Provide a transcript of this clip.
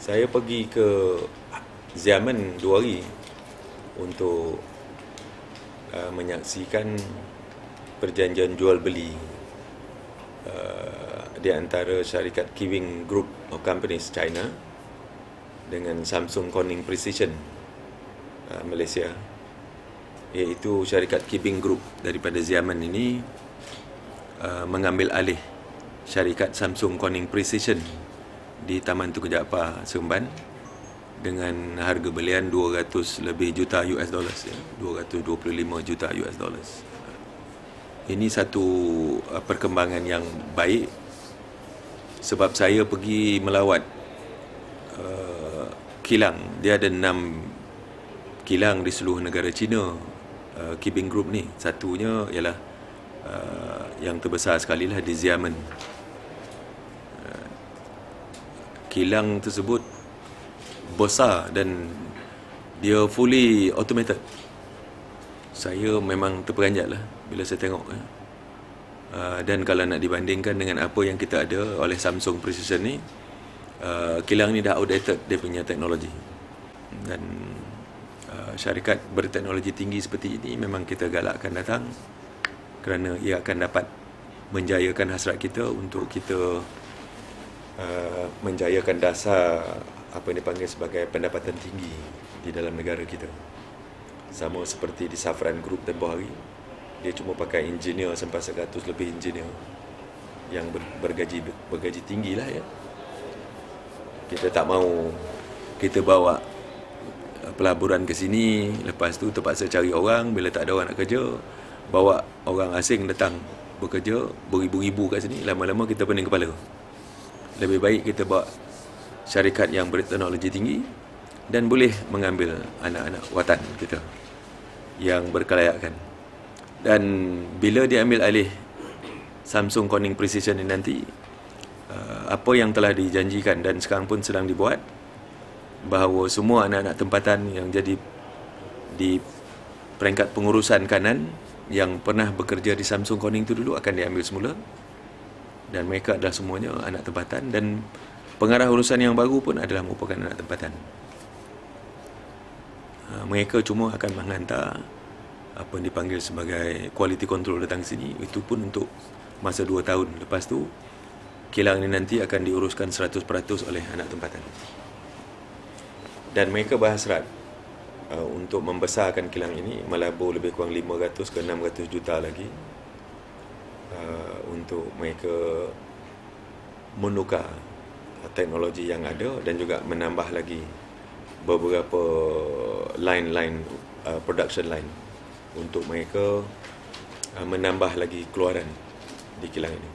Saya pergi ke Xiamen 2 hari untuk menyaksikan perjanjian jual beli di antara syarikat Kibing Group of Companies China dengan Samsung Corning Precision Malaysia, iaitu syarikat Kibing Group daripada Xiamen ini mengambil alih syarikat Samsung Corning Precision di Taman Tunku Jaafar, Seremban dengan harga belian 200 lebih juta US dollars, ya, 225 juta US dollars. Ini satu perkembangan yang baik sebab saya pergi melawat kilang. Dia ada 6 kilang di seluruh negara China, Kibing Group ni. Satunya ialah yang terbesar sekali lah di Xiamen. Kilang tersebut besar dan dia fully automated. Saya memang terperanjat lah bila saya tengok. Dan kalau nak dibandingkan dengan apa yang kita ada oleh Samsung Precision ni, kilang ni dah outdated dia punya teknologi. Dan syarikat berteknologi tinggi seperti ini memang kita galakkan datang kerana ia akan dapat menjayakan hasrat kita untuk kita menjayakan dasar apa yang dipanggil sebagai pendapatan tinggi di dalam negara kita. Sama seperti di Safran Group tempoh hari, dia cuma pakai engineer sampai 100 lebih engineer yang bergaji tinggi lah, ya. Kita tak mahu kita bawa pelaburan ke sini, lepas tu terpaksa cari orang, bila tak ada orang nak kerja, bawa orang asing datang bekerja beribu-ribu kat sini, lama-lama kita pening kepala. Lebih baik kita bawa syarikat yang berteknologi tinggi dan boleh mengambil anak-anak watan kita yang berkelayakan. Dan bila dia ambil alih Samsung Corning Precision ini nanti, apa yang telah dijanjikan dan sekarang pun sedang dibuat, bahawa semua anak-anak tempatan yang jadi di peringkat pengurusan kanan yang pernah bekerja di Samsung Corning itu dulu akan diambil semula, dan mereka adalah semuanya anak tempatan, dan pengarah urusan yang baru pun adalah merupakan anak tempatan. Mereka cuma akan menghantar apa yang dipanggil sebagai quality control datang sini, itu pun untuk masa 2 tahun. Lepas tu kilang ini nanti akan diuruskan 100% oleh anak tempatan. Dan mereka berhasrat untuk membesarkan kilang ini, melabur lebih kurang 500 ke 600 juta lagi untuk mereka menukar teknologi yang ada dan juga menambah lagi beberapa line production line untuk mereka menambah lagi keluaran di kilang ini.